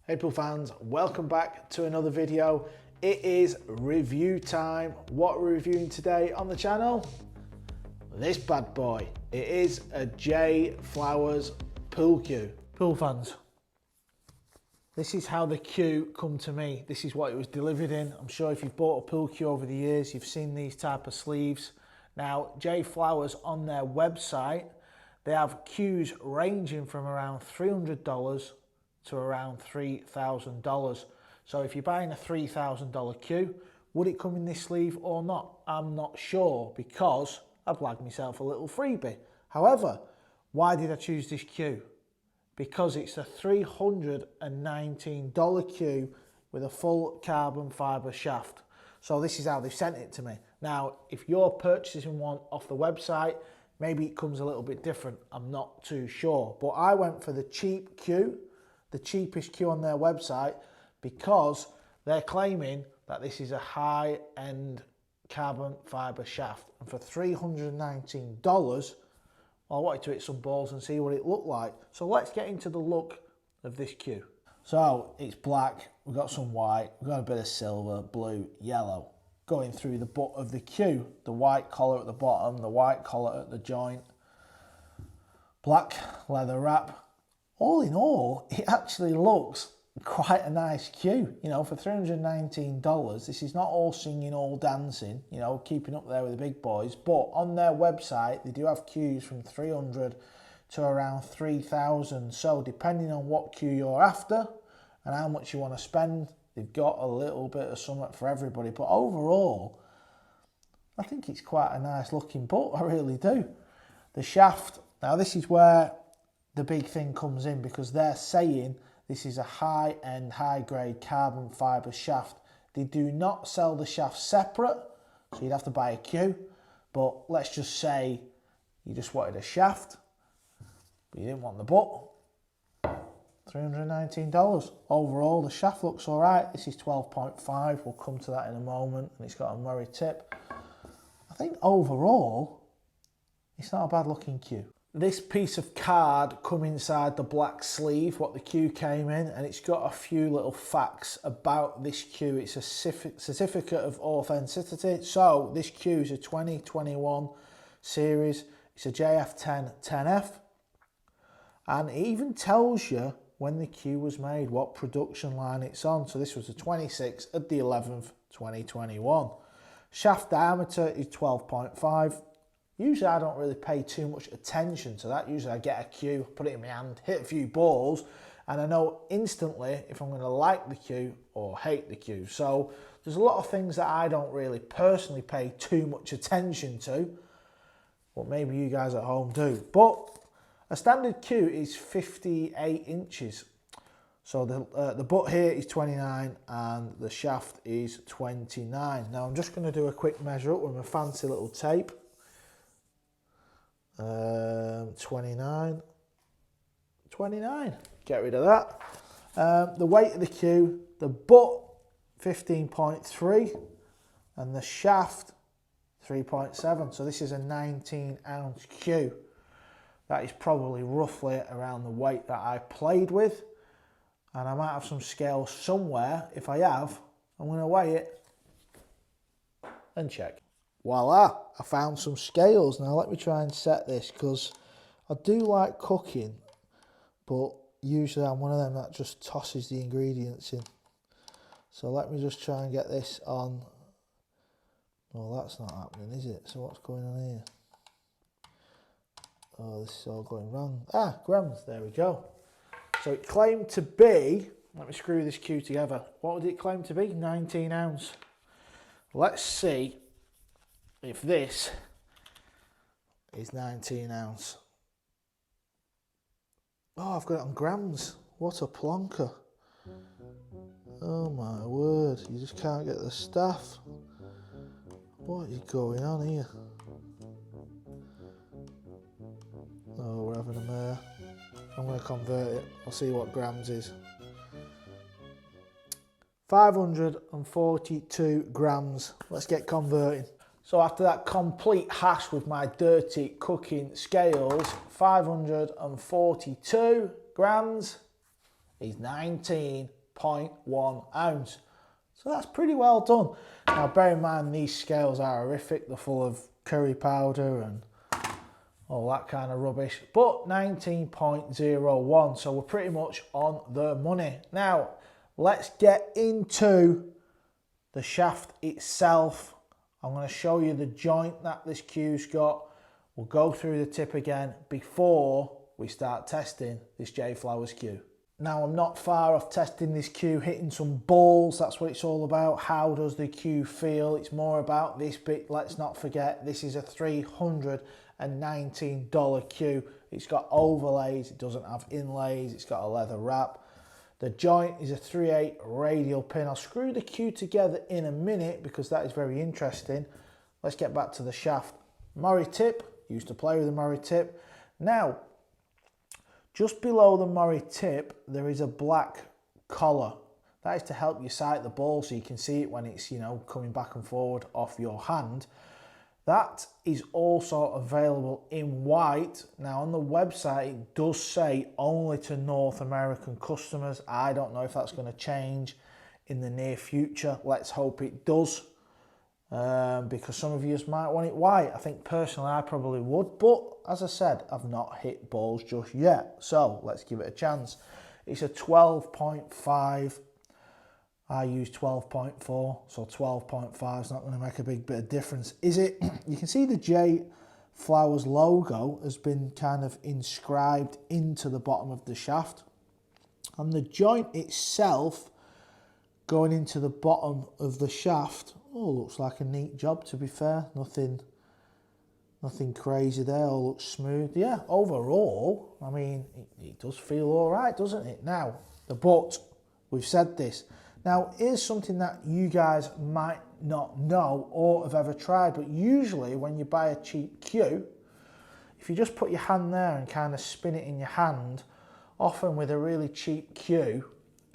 Hey PoolFans, welcome back to another video. It is review time. What we're reviewing today on the channel? This bad boy. It is a JFlowers pool cue. PoolFans, this is how the cue come to me. This is what it was delivered in. I'm sure if you've bought a pool cue over the years, you've seen these type of sleeves. Now, JFlowers on their website, they have cues ranging from around $300 to around $3,000. So if you're buying a $3,000 cue, would it come in this sleeve or not? I'm not sure because I've lagged myself a little freebie. However, why did I choose this cue? Because it's a $319 cue with a full carbon fibre shaft. So this is how they've sent it to me. Now, if you're purchasing one off the website, maybe it comes a little bit different. I'm not too sure. But I went for the cheap cue, the cheapest cue on their website, because they're claiming that this is a high-end carbon fibre shaft. And for $319, I wanted to hit some balls and see what it looked like. So let's get into the look of this cue. So it's black, we've got some white, we've got a bit of silver, blue, yellow, going through the butt of the cue. The white collar at the bottom, the white collar at the joint, black leather wrap. All in all, it actually looks quite a nice cue. You know, for $319, this is not all singing, all dancing, you know, keeping up there with the big boys. But on their website, they do have cues from $300 to around $3,000. So depending on what cue you're after and how much you want to spend, they've got a little bit of something for everybody. But overall, I think it's quite a nice looking butt, I really do. The shaft, now this is where the big thing comes in, because they're saying this is a high-end, high-grade carbon fibre shaft. They do not sell the shaft separate, so you'd have to buy a cue. But let's just say you just wanted a shaft, but you didn't want the butt. $319. Overall, the shaft looks all right. This is 12.5. We'll come to that in a moment, and it's got a Murray tip. I think overall, it's not a bad-looking cue. This piece of card come inside the black sleeve, what the cue came in, and it's got a few little facts about this cue. It's a certificate of authenticity. So this cue is a 2021 series. It's a JF10 10F, and it even tells you when the cue was made, what production line it's on. So this was the 26th of the 11th, 2021. Shaft diameter is 12.5. Usually I don't really pay too much attention to that. Usually I get a cue, put it in my hand, hit a few balls, and I know instantly if I'm going to like the cue or hate the cue. So there's a lot of things that I don't really personally pay too much attention to, but maybe you guys at home do. But a standard cue is 58 inches. So the butt here is 29 and the shaft is 29. Now I'm just going to do a quick measure up with my fancy little tape. 29, get rid of that. The weight of the cue, the butt 15.3 and the shaft 3.7. So this is a 19-ounce cue. That is probably roughly around the weight that I played with, and I might have some scales somewhere. If I have, I'm going to weigh it and check. Voila, I found some scales. Now let me try and set this, because I do like cooking, but usually I'm one of them that just tosses the ingredients in. So let me just try and get this on. Well, that's not happening, is it? So what's going on here? Oh, this is all going wrong. Ah, grams, there we go. So it claimed to be, let me screw this cue together. What would it claim to be? 19 ounce. Let's see if this is 19 ounce. Oh, I've got it on grams. What a plonker. Oh my word, you just can't get the stuff. What is going on here? Oh, we're having a mare. I'm going to convert it. I'll see what grams is. 542 grams. Let's get converting. So after that complete hash with my dirty cooking scales, 542 grams is 19 0.1 ounce. So that's pretty well done. Now bear in mind these scales are horrific. They're full of curry powder and all that kind of rubbish. But 19.01, so we're pretty much on the money. Now let's get into the shaft itself. I'm going to show you the joint that this cue's got. We'll go through the tip again before we start testing this JFlowers cue. Now I'm not far off testing this cue, hitting some balls, that's what it's all about. How does the cue feel? It's more about this bit. Let's not forget, this is a $319 cue. It's got overlays, it doesn't have inlays, it's got a leather wrap. The joint is a 3/8 radial pin. I'll screw the cue together in a minute because that is very interesting. Let's get back to the shaft. Murray tip, used to play with the Murray tip. Now, just below the Murray tip, there is a black collar. That is to help you sight the ball so you can see it when it's, you know, coming back and forward off your hand. That is also available in white. Now on the website, it does say only to North American customers. I don't know if that's going to change in the near future. Let's hope it does. Because some of you might want it white. I think personally I probably would, but as I said, I've not hit balls just yet, so let's give it a chance. It's a 12.5. I use 12.4, so 12.5 is not going to make a big bit of difference, is it? You can see the JFlowers logo has been kind of inscribed into the bottom of the shaft, and the joint itself going into the bottom of the shaft, oh, looks like a neat job, to be fair. Nothing crazy there, all looks smooth. Yeah, overall, I mean, it does feel all right, doesn't it? Now, the butt, we've said this. Now, here's something that you guys might not know or have ever tried, but usually when you buy a cheap cue, if you just put your hand there and kind of spin it in your hand, often with a really cheap cue,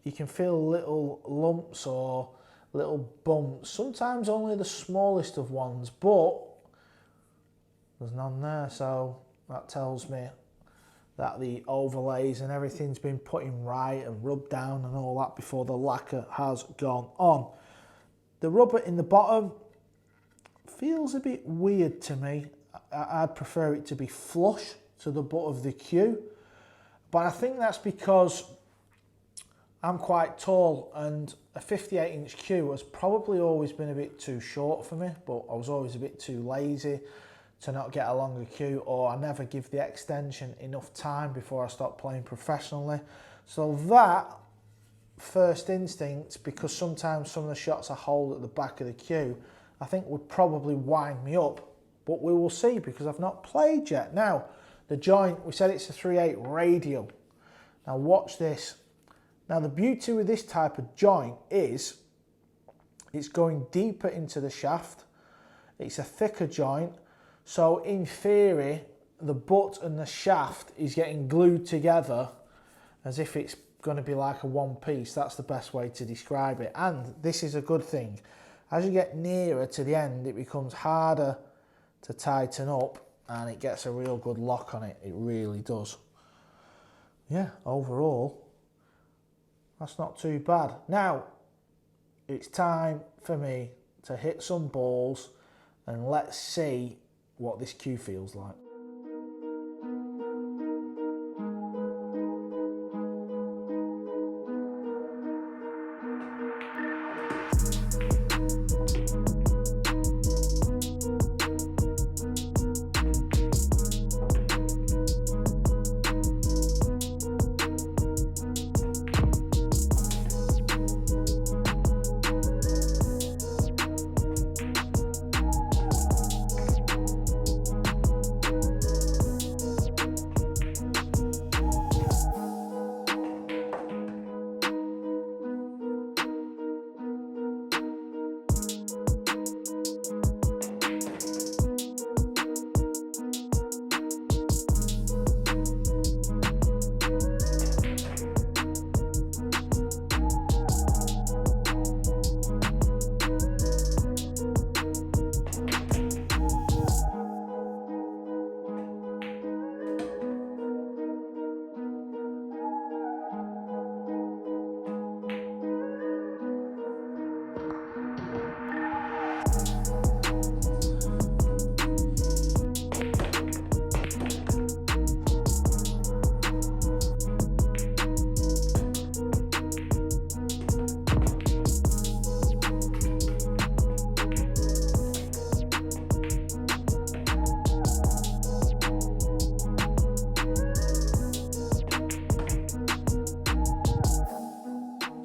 you can feel little lumps or little bumps, sometimes only the smallest of ones, but there's none there, so that tells me that the overlays and everything's been put in right and rubbed down and all that before the lacquer has gone on. The rubber in the bottom feels a bit weird to me. I'd prefer it to be flush to the butt of the cue, but I think that's because I'm quite tall and a 58-inch cue has probably always been a bit too short for me, but I was always a bit too lazy to not get a longer cue, or I never give the extension enough time before I stop playing professionally. So that first instinct, because sometimes some of the shots I hold at the back of the cue, I think would probably wind me up, but we will see because I've not played yet. Now, the joint, we said it's a 3/8 radial. Now watch this. Now the beauty with this type of joint is it's going deeper into the shaft. It's a thicker joint. So in theory, the butt and the shaft is getting glued together as if it's going to be like a one piece. That's the best way to describe it. And this is a good thing. As you get nearer to the end, it becomes harder to tighten up and it gets a real good lock on it. It really does. Yeah, overall, that's not too bad. Now, it's time for me to hit some balls and let's see what this cue feels like.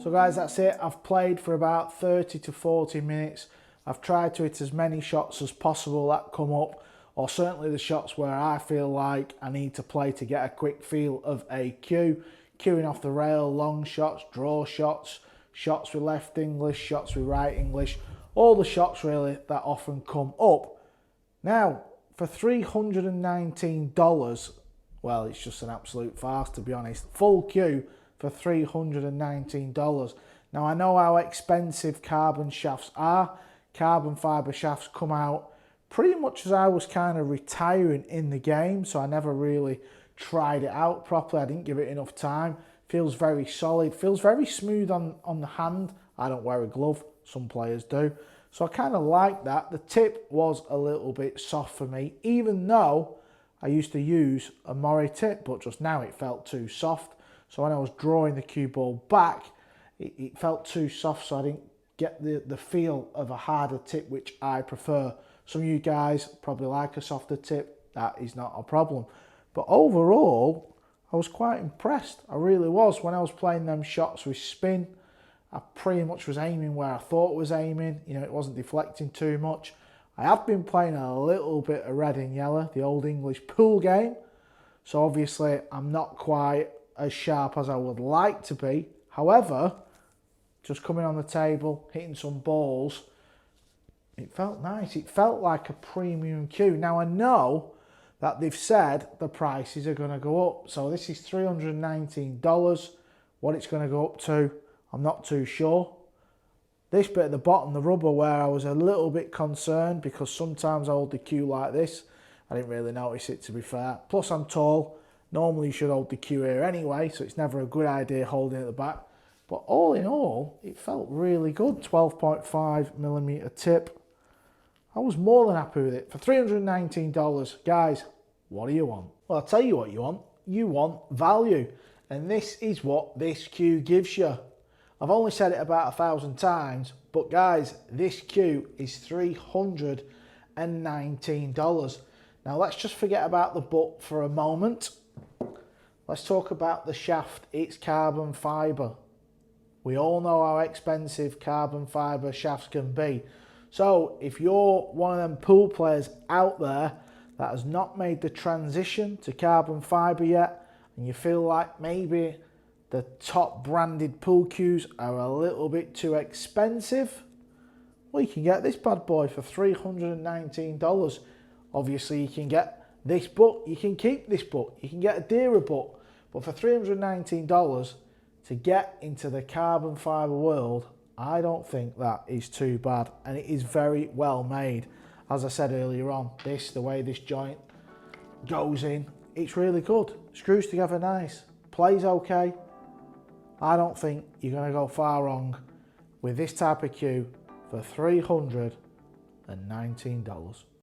So guys, that's it. I've played for about 30 to 40 minutes. I've tried to hit as many shots as possible that come up, or certainly the shots where I feel like I need to play to get a quick feel of a cue. Cueing off the rail, long shots, draw shots, shots with left English, shots with right English, all the shots really that often come up. Now, for $319, well, it's just an absolute farce, to be honest. Full cue for $319. Now, I know how expensive carbon shafts are. Carbon fibre shafts come out pretty much as I was kind of retiring in the game, so I never really tried it out properly. I didn't give it enough time. Feels very solid, feels very smooth on the hand. I don't wear a glove, some players do. So I kind of like that. The tip was a little bit soft for me, even though I used to use a Mori tip, but just now it felt too soft. So when I was drawing the cue ball back, it felt too soft, so I didn't get the feel of a harder tip, which I prefer. Some of you guys probably like a softer tip. That is not a problem. But overall, I was quite impressed. I really was. When I was playing them shots with spin, I pretty much was aiming where I thought was aiming. You know, it wasn't deflecting too much. I have been playing a little bit of red and yellow, the old English pool game. So obviously, I'm not quite as sharp as I would like to be. However, just coming on the table, hitting some balls, it felt nice. It felt like a premium cue. Now I know that they've said the prices are going to go up. So this is $319. What it's going to go up to, I'm not too sure. This bit at the bottom, the rubber, where I was a little bit concerned because sometimes I hold the cue like this. I didn't really notice it, to be fair. Plus I'm tall. Normally you should hold the cue here anyway, so it's never a good idea holding it at the back. But all in all, it felt really good. 12.5mm tip. I was more than happy with it. For $319, guys, what do you want? Well, I'll tell you what you want. You want value. And this is what this cue gives you. I've only said it about 1,000 times, but guys, this cue is $319. Now let's just forget about the butt for a moment. Let's talk about the shaft. It's carbon fibre. We all know how expensive carbon fibre shafts can be. So if you're one of them pool players out there that has not made the transition to carbon fibre yet, and you feel like maybe the top branded pool cues are a little bit too expensive, well, you can get this bad boy for $319. Obviously you can get this butt, you can keep this butt, you can get a dearer butt, but for $319 to get into the carbon fibre world, I don't think that is too bad, and it is very well made. As I said earlier on, the way this joint goes in, it's really good. Screws together nice, plays okay. I don't think you're going to go far wrong with this type of cue for $319.